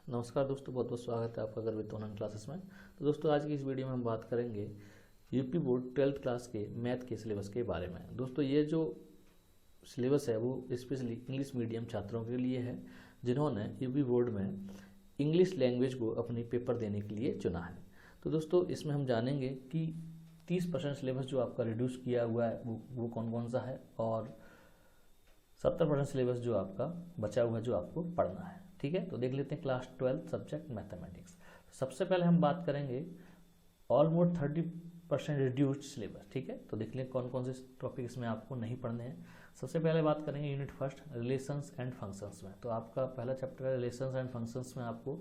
नमस्कार दोस्तों, बहुत बहुत स्वागत है आपका गर्वित ऑनलाइन क्लासेस में। तो दोस्तों, आज की इस वीडियो में हम बात करेंगे यूपी बोर्ड 12th क्लास के मैथ के सिलेबस के बारे में। दोस्तों, ये जो सिलेबस है वो स्पेशली इंग्लिश मीडियम छात्रों के लिए है जिन्होंने यूपी बोर्ड में इंग्लिश लैंग्वेज को अपनी पेपर देने के लिए चुना है। तो दोस्तों, इसमें हम जानेंगे कि 30% सिलेबस जो आपका रिड्यूस किया हुआ है वो कौन कौन सा है, और 70% सिलेबस जो आपका बचा हुआ है जो आपको पढ़ना है। ठीक है, तो देख लेते हैं क्लास 12 सब्जेक्ट मैथमेटिक्स। सबसे पहले हम बात करेंगे ऑलमोस्ट 30% रिड्यूस्ड सिलेबस। ठीक है, तो देख लें कौन कौन से टॉपिक इसमें आपको नहीं पढ़ने हैं। सबसे पहले बात करेंगे unit first relations and functions में। तो आपका पहला चैप्टर है रिलेशंस एंड फंक्शंस में आपको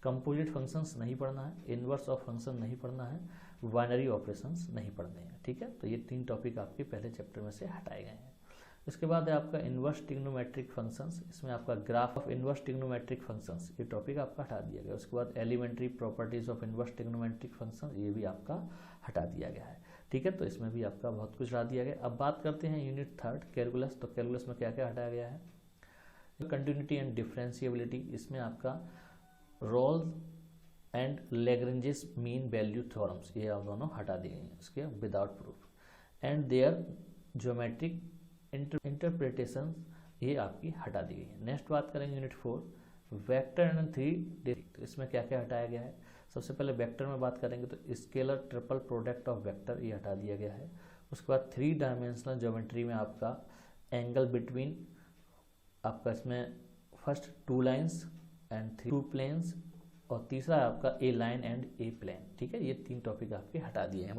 कंपोजिट फंक्शंस नहीं पढ़ना है, इनवर्स ऑफ फंक्शन नहीं पढ़ना है, बाइनरी ऑपरेशंस नहीं पढ़ने हैं। ठीक है, तो ये 3 टॉपिक आपके पहले चैप्टर में से हटाए गए हैं। इसके बाद है आपका इनवर्स ट्रिग्नोमेट्रिक फंक्शंस। इसमें आपका graph of inverse trigonometric functions, ये टॉपिक आपका हटा दिया गया। उसके बाद elementary properties of inverse trigonometric functions, ये भी आपका हटा दिया गया है। ठीक है, तो इसमें भी आपका बहुत कुछ हटा दिया गया। अब बात करते हैं यूनिट थर्ड कैलकुलस। तो कैलकुलस में क्या क्या हटाया गया है? कंटिन्यूटी एंड डिफरेंशिएबिलिटी, इसमें आपका Rolle's and Lagrange's mean value theorems, ये आप दोनों हटा दिए हैं उसके without proof, and their geometric interpretation, ये आपकी हटा दी गई है। नेक्स्ट बात करेंगे यूनिट 4 वेक्टर एंड 3D। तो इसमें क्या क्या हटाया गया है? सबसे पहले वेक्टर में बात करेंगे तो scalar triple product of vector, ये हटा दिया गया है। उसके बाद 3 डायमेंशनल ज्योमेट्री में आपका एंगल बिटवीन, आपका इसमें फर्स्ट 2 लाइन्स एंड 2 प्लेन्स, और तीसरा आपका ए लाइन एंड ए प्लेन। ठीक है, ये 3 टॉपिक आपके हटा दिए हैं।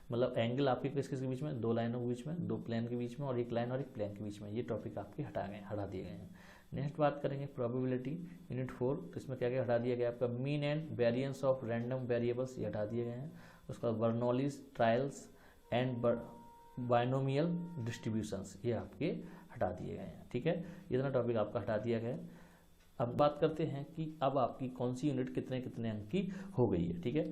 मतलब एंगल आपके किस बीच में? 2 लाइनों के बीच में, 2 प्लेन के बीच में, और एक लाइन और एक प्लेन के बीच में, ये टॉपिक आपके हटा दिए गए हैं। नेक्स्ट बात करेंगे प्रोबेबिलिटी यूनिट 4। तो इसमें क्या क्या हटा दिया गया? आपका mean and variance of random variables, ये हटा दिए गए हैं। उसके बाद Bernoulli's trials and binomial distributions, ये आपके हटा दिए गए हैं। ठीक है, इतना टॉपिक आपका हटा दिया गया है। अब बात करते हैं कि अब आपकी कौन सी यूनिट कितने कितने अंक की हो गई है। ठीक है,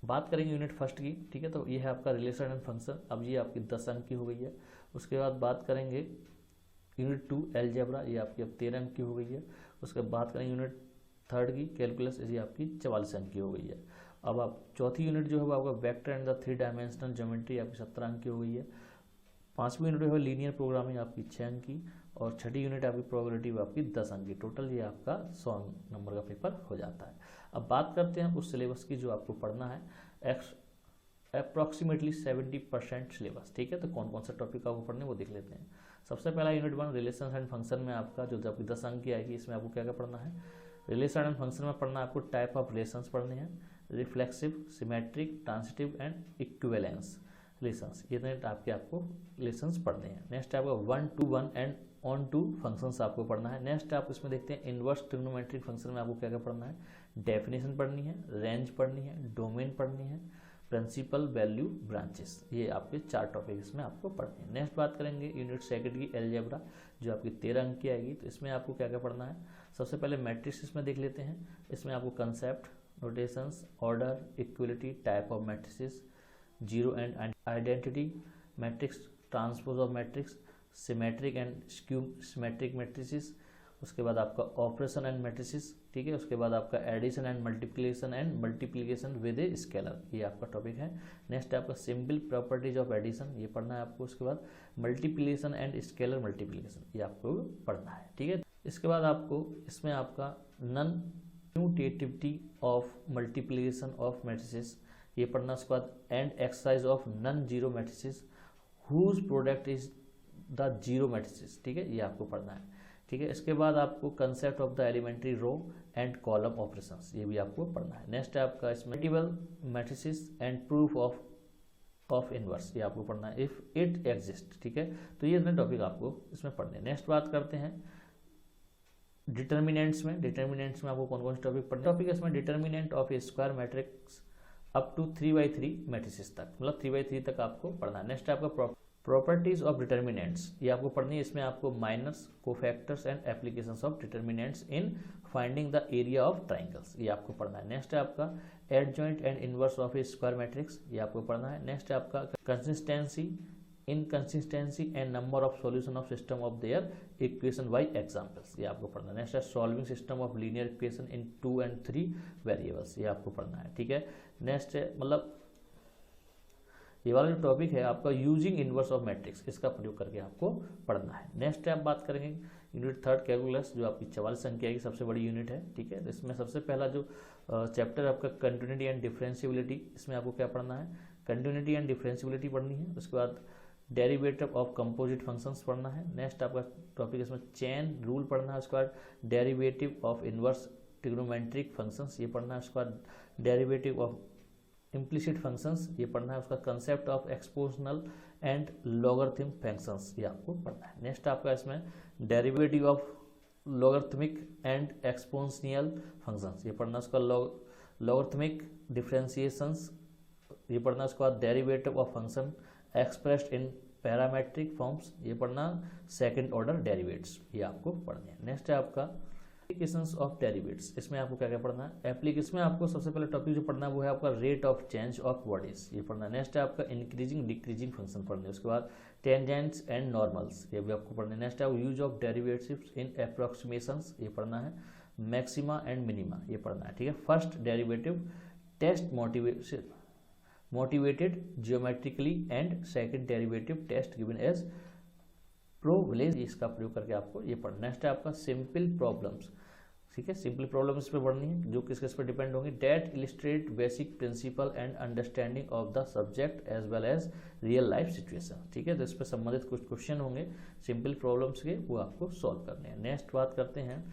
बात करेंगे यूनिट फर्स्ट की। ठीक है, तो ये है आपका रिलेशन एंड फंक्शन, अब ये आपकी 10 अंक की हो गई है। उसके बाद बात करेंगे यूनिट 2 अलजेब्रा, ये आपकी अब 13 अंक की हो गई है। उसके बाद करेंगे यूनिट थर्ड की कैलकुलस, ये आपकी 44 अंक की हो गई है। अब आप चौथी यूनिट जो है आपका vector and the 3 dimensional geometry, आपकी 17 अंक की हो गई है। 5वीं यूनिट जो है लीनियर प्रोग्रामिंग, आपकी 6 अंक की, और 6ठी यूनिट आपकी प्रोबेबिलिटी आपकी 10 अंक की। टोटल ये आपका 100 नंबर का पेपर हो जाता है। अब बात करते हैं उस सिलेबस की जो आपको पढ़ना है। Approximately 70% syllabus. ठीक है, तो कौन कौन सा टॉपिक आपको पढ़ने वो देख लेते हैं। सबसे पहला यूनिट 1 रिलेशन एंड फंक्शन में आपका जो आपकी 10 अंक की आएगी, इसमें आपको क्या क्या पढ़ना है? रिलेशन एंड फंक्शन में पढ़ना आपको टाइप ऑफ रिलेशंस पढ़ने हैं, reflexive, symmetric, transitive and equivalence relations, ये आपको रिलेशंस पढ़ने हैं। नेक्स्ट आपका 1 to 1 and onto functions आपको पढ़ना है। नेक्स्ट आप इसमें देखते हैं इनवर्स ट्रिग्नोमेट्रिक फंक्शन में आपको क्या क्या पढ़ना है? डेफिनेशन पढ़नी है, रेंज पढ़नी है, डोमेन पढ़नी है, प्रिंसिपल, वैल्यू, ब्रांचेस, ये आपके 4 टॉपिक इसमें आपको पढ़ने हैं। नेक्स्ट बात करेंगे यूनिट सेकंड की अलजेब्रा, जो आपकी 13 अंक की आएगी। तो इसमें आपको क्या क्या पढ़ना है? सबसे पहले मैट्रिक्स इसमें देख लेते हैं। इसमें आपको concept, notations, order, equality, type of matrices, zero and identity matrix, transpose of matrix, symmetric and skew symmetric matrices, उसके बाद आपका ऑपरेशन एंड मैट्रिसेस। ठीक है, उसके बाद आपका addition and multiplication with a scalar, ये आपका टॉपिक है। नेक्स्ट आपका सिंपल प्रॉपर्टीज ऑफ एडिशन, ये पढ़ना है आपको। उसके बाद मल्टीप्लिकेशन एंड स्केलर मल्टीप्लिकेशन, ये आपको पढ़ना है। ठीक है, इसके बाद आपको इसमें आपका non commutativity of multiplication of matrices, ये पढ़ना। उसके बाद and exercise of non zero matrices whose product is the zero matrices. ठीक है, ये आपको पढ़ना है। ठीक है, इसके बाद आपको concept of the elementary row and column operations, ये भी आपको पढ़ना है। नेक्स्ट है आपका इसमें multiple matrices and proof of inverse, ये आपको पढ़ना है इफ इट एग्जिस्ट। ठीक है, तो ये इतने टॉपिक आपको इसमें पढ़ने हैं। नेक्स्ट बात करते हैं डिटर्मिनेंट्स में। डिटर्मिनेंट्स में आपको कौन कौन से टॉपिक पढ़ने? टॉपिक इसमें determinant of a square matrix up to 3/3 matrices तक, मतलब 3/3 तक आपको पढ़ना है। नेक्स्ट आपका प्रॉपर्टीज ऑफ डिटर्मिनेंट्स, ये आपको पढ़नी है। इसमें आपको minus, cofactors and applications of determinants in finding the area of triangles, ये आपको पढ़ना है। नेक्स्ट है आपका adjoint and inverse of a square matrix, ये आपको पढ़ना है। नेक्स्ट है आपका consistency inconsistency and number of solution of system of their equation by examples, ये आपको पढ़ना है। नेक्स्ट है solving system of linear equation in 2 and 3 variables, ये आपको पढ़ना है, ठीक है। नेक्स्ट है मतलब ये वाला जो टॉपिक है आपका यूजिंग इनवर्स ऑफ मैट्रिक्स, इसका प्रयोग करके आपको पढ़ना है। नेक्स्ट है आप बात करेंगे यूनिट 3 कैलकुलस, जो आपकी 44 संख्या की सबसे बड़ी यूनिट है, ठीक है। इसमें सबसे पहला जो चैप्टर है आपका कंटिन्यूटी एंड डिफरेंशिएबिलिटी, इसमें आपको क्या पढ़ना है, कंटिन्यूटी एंड डिफरेंशिएबिलिटी पढ़नी है। उसके बाद डेरिवेटिव ऑफ कंपोजिट फंक्शंस पढ़ना है। नेक्स्ट आपका टॉपिक इसमें चेन रूल पढ़ना है। उसके बाद derivative of inverse trigonometric functions, ये पढ़ना है। उसके बाद डेरिवेटिव ऑफ इम्प्लिसिट फंक्शंस, ये पढ़ना है। उसका concept of exponential and logarithm functions, ये आपको पढ़ना है। नेक्स्ट आपका इसमें derivative of logarithmic and exponential functions, ये पढ़ना है। उसका लॉगरिथमिक डिफरेंशिएशंस, ये पढ़ना है। उसके बाद derivative of function expressed in parametric forms, ये पढ़ना। सेकंड ऑर्डर डेरिवेटिव्स, ये आपको पढ़ने हैं। नेक्स्ट है आपका एप्लीकेशंस ऑफ डेरिवेटिव्स, इसमें आपको क्या क्या पढ़ना है। एप्लीकेशन में आपको सबसे पहले टॉपिक जो पढ़ना है वो है आपका rate of change of bodies, ये पढ़ना है। नेक्स्ट है आपका इंक्रीजिंग डिक्रीजिंग फंक्शन पढ़ने है। उसके बाद टेंजेंट्स एंड नॉर्मल्स, ये भी आपको पढ़ना है। नेक्स्ट है use of derivatives in approximations, ये पढ़ना है। मैक्सिमा एंड मिनिमा, ये पढ़ना है, ठीक है। First derivative test motivated geometrically and second derivative test given as probable, इसका प्रयोग करके आपको ये पढ़ना। नेक्स्ट है आपका सिंपल प्रॉब्लम्स, ठीक है। सिंपल प्रॉब्लम्स पे पढ़नी है जो किस पे डिपेंड होंगे, that illustrate basic principle and understanding of the subject as well as real life situation, ठीक है। तो इस पर संबंधित कुछ क्वेश्चन होंगे सिंपल प्रॉब्लम्स के, वो आपको सॉल्व करने हैं। नेक्स्ट बात करते हैं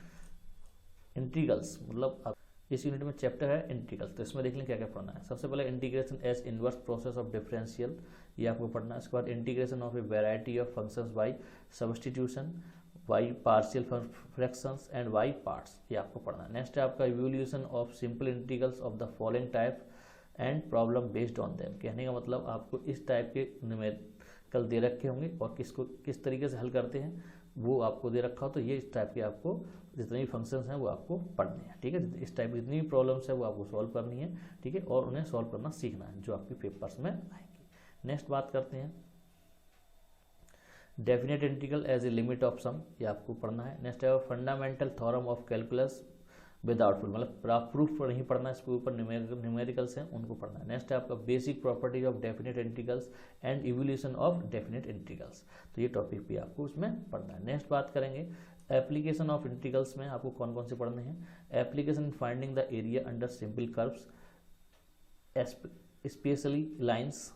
इंटीग्रल्स, मतलब इस यूनिट में चैप्टर है इंटीग्रल, तो इसमें देख लें क्या क्या पढ़ना है। सबसे पहले integration as inverse process of differential, ये आपको पढ़ना है। इसके बाद integration of a variety of functions by substitution, by partial fractions and by parts, ये आपको पढ़ना है। नेक्स्ट है आपका evolution of simple integrals of the following type and problem based on them, कहने का मतलब आपको इस टाइप के न्यूमेरिकल दे रखे होंगे और किसको किस तरीके से हल करते हैं वो आपको दे रखा हो, तो ये इस टाइप के आपको जितने भी फंक्शंस हैं वो आपको पढ़ने हैं, ठीक है। इस टाइप की जितनी भी प्रॉब्लम्स है वो आपको सॉल्व करनी है, ठीक है, और उन्हें सॉल्व करना सीखना है जो आपके पेपर्स में आएंगे। नेक्स्ट बात करते हैं definite integral as a limit of sum, ये आपको पढ़ना है। नेक्स्ट है fundamental theorem of calculus without proof, मतलब प्रूफ नहीं पढ़ना है, इसके ऊपर न्यूमेरिकल्स हैं उनको पढ़ना है। नेक्स्ट है आपका basic properties of definite integrals and evolution of definite integrals, तो ये टॉपिक भी आपको उसमें पढ़ना है। नेक्स्ट बात करेंगे एप्लीकेशन ऑफ इंटीग्रल्स में आपको कौन कौन से पढ़ने हैं। Application finding the area under simple curves, specially lines,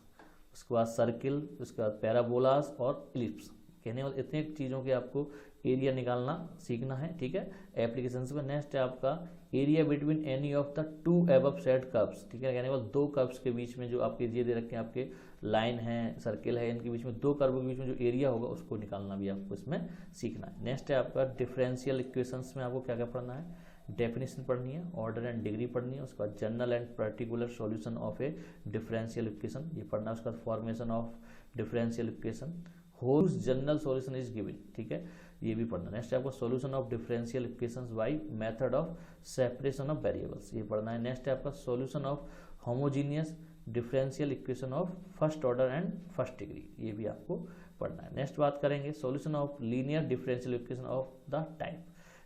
उसके बाद सर्किल, उसके बाद पैराबोलास और इलिप्स, कहने वाले इतने चीज़ों के आपको एरिया निकालना सीखना है, ठीक है, एप्लीकेशंस में। नेक्स्ट है आपका area between any of the two above said curves, ठीक है, कहने वाले दो कर्व्स के बीच में जो आपके एरिया दे रखे हैं, आपके लाइन है सर्किल है, इनके बीच में दो कर्व के बीच में जो एरिया होगा उसको निकालना भी आपको इसमें सीखना है। नेक्स्ट है आपका डिफरेंशियल इक्वेशंस में आपको क्या क्या पढ़ना है, डेफिनेशन पढ़नी है, ऑर्डर एंड डिग्री पढ़नी है, उसके बाद general and particular solution of A differential equation, ये पढ़ना है। उसके बाद formation of differential equation, holes general solution is given, ठीक है, ये भी पढ़ना है। नेक्स्ट आपको solution of differential equations by method of separation of variables, ये पढ़ना है। नेक्स्ट है आपका solution of homogeneous differential equation of first order and first degree, ये भी आपको पढ़ना है। नेक्स्ट बात करेंगे solution of linear differential equation of the type,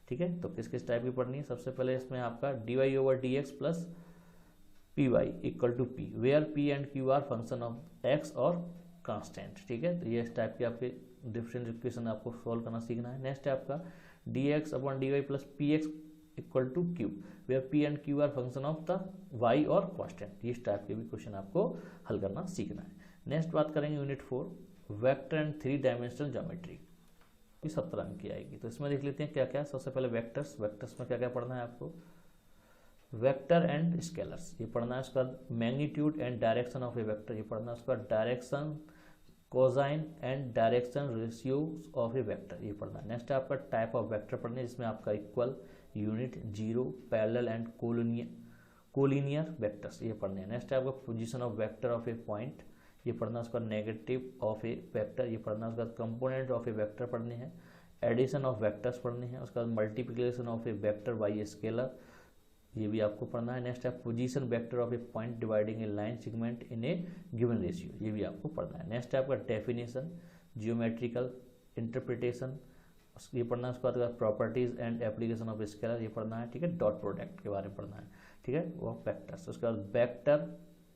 ठीक है, तो किस किस टाइप की पढ़नी है। सबसे पहले इसमें आपका dy over dx plus py equal to p, where p and q are function of x और कांस्टेंट, ठीक है, तो ये इस टाइप के आपके डिफरेंशियल इक्वेशन आपको सॉल्व करना सीखना है। नेक्स्ट है आपका dx upon dy plus px equal to q, where p and q are function of the y और कांस्टेंट, इस टाइप के भी क्वेश्चन आपको हल करना सीखना है। नेक्स्ट बात करेंगे unit 4 vector and 3 dimensional geometry, 17 अंक की आएगी, तो इसमें देख लेते हैं क्या क्या। सबसे पहले वेक्टर्स, वेक्टर्स में क्या क्या पढ़ना है आपको, वेक्टर एंड स्केलर्स, ये पढ़ना है। उसके बाद magnitude and direction of A vector, ये पढ़ना है। उसके बाद direction cosine and direction ratio of A vector, ये पढ़ना है। नेक्स्ट आपका टाइप ऑफ वेक्टर पढ़ने है, जिसमें आपका equal, unit, zero, parallel and collinear vectors, ये पढ़ने हैं। नेक्स्ट आपका position of vector of a point, ये पढ़ना। उसका नेगेटिव ऑफ ए वेक्टर, ये पढ़ना। उसका कंपोनेंट ऑफ ए वेक्टर पढ़ने हैं। एडिशन ऑफ वेक्टर्स पढ़ने हैं। उसका multiplication of A vector by A scalar, ये भी आपको पढ़ना है। नेक्स्ट है position vector of a point dividing A line segment in A given ratio, ये भी आपको पढ़ना है। नेक्स्ट है आपका डेफिनेशन, जियोमेट्रिकल इंटरप्रिटेशन, ये पढ़ना है। उसके बाद properties and application of scalar, ये पढ़ना है, ठीक है। डॉट प्रोडक्ट के बारे में पढ़ना है, ठीक है, वो वेक्टर्स। उसके बाद वेक्टर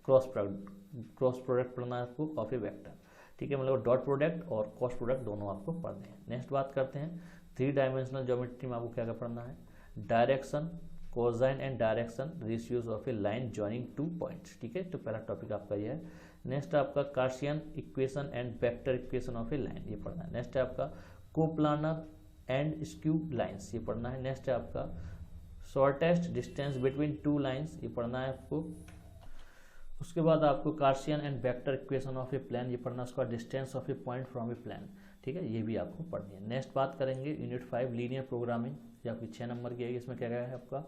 क्रॉस प्रोडक्ट पढ़ना है आपको ऑफ ए वेक्टर, ठीक है, मतलब डॉट प्रोडक्ट और क्रॉस प्रोडक्ट दोनों आपको पढ़ने हैं। नेक्स्ट बात करते हैं 3 डायमेंशनल ज्योमेट्री में आपको क्या क्या पढ़ना है। Direction, cosine and direction ratios of a line joining 2 points, ठीक है, तो पहला टॉपिक आपका ये है। नेक्स्ट आपका Cartesian equation and vector equation of a line, ये पढ़ना है। नेक्स्ट है आपका कोप्लानर एंड स्क्यू लाइंस, ये पढ़ना है। नेक्स्ट है आपका शॉर्टेस्ट डिस्टेंस बिटवीन 2 लाइंस, ये पढ़ना है आपको। उसके बाद आपको Cartesian and vector equation of a plane, ये पढ़ना है। उसका distance of a point from a plane, ठीक है, ये भी आपको पढ़नी है। नेक्स्ट बात करेंगे यूनिट 5 लीनियर प्रोग्रामिंग, ये आपकी 6 नंबर की है। इसमें क्या क्या है आपका,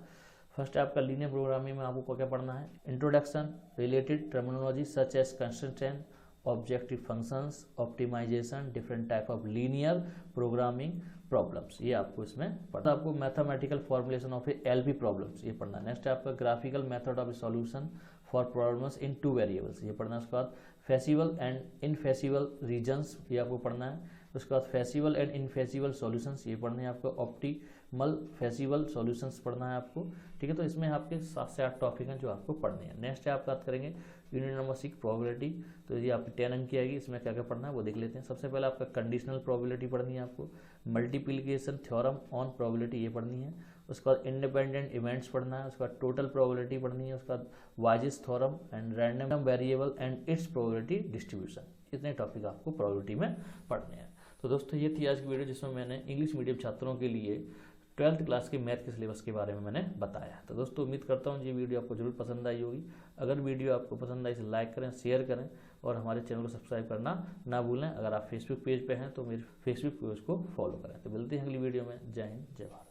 फर्स्ट है आपका लीनियर प्रोग्रामिंग में आपको क्या पढ़ना है। Introduction, related terminology such as constraint, objective functions, optimization, different type of linear programming problems, ये आपको इसमें पढ़ना। आपको mathematical formulation of a LP problems, ये पढ़ना है। नेक्स्ट है आपका graphical method of solution for problems in 2 variables, ये पढ़ना है। उसके बाद फेसिबल एंड इनफेसिबल रीजन्स, ये आपको पढ़ना है। उसके बाद फेसिबल एंड इनफेसिबल सॉल्यूशंस, ये पढ़ने हैं आपको। ऑप्टिमल फेसिबल सॉल्यूशंस पढ़ना है आपको, ठीक है। तो इसमें आपके 7 से 8 टॉपिक हैं जो आपको पढ़ने हैं। नेक्स्ट है आप बात करेंगे यूनिट नंबर 6 प्रोबेबिलिटी, तो ये आपकी 10 अंक की आएगी। इसमें क्या क्या पढ़ना है वो देख लेते हैं। सबसे पहले आपका कंडीशनल प्रोबेबिलिटी पढ़नी है आपको। मल्टीप्लिकेशन थ्योरम ऑन प्रोबेबिलिटी, ये पढ़नी है। उसके बाद इंडिपेंडेंट इवेंट्स पढ़ना है। उसके बाद टोटल प्रोबेबिलिटी पढ़नी है। उसके बाद Bayes theorem and random variable and its probability distribution, इतने टॉपिक आपको प्रोबेबिलिटी में पढ़ने हैं। तो दोस्तों ये थी आज की वीडियो जिसमें मैंने इंग्लिश मीडियम छात्रों के लिए 12th क्लास के मैथ के सिलेबस के बारे में मैंने बताया। तो दोस्तों उम्मीद करता हूँ ये वीडियो आपको जरूर पसंद आई होगी। अगर वीडियो आपको पसंद आई तो लाइक करें, शेयर करें और हमारे चैनल को सब्सक्राइब करना ना भूलें। अगर आप फेसबुक पेज पे हैं तो मेरे फेसबुक पेज को फॉलो करें। तो मिलते हैं अगली वीडियो में। जय हिंद, जय भारत।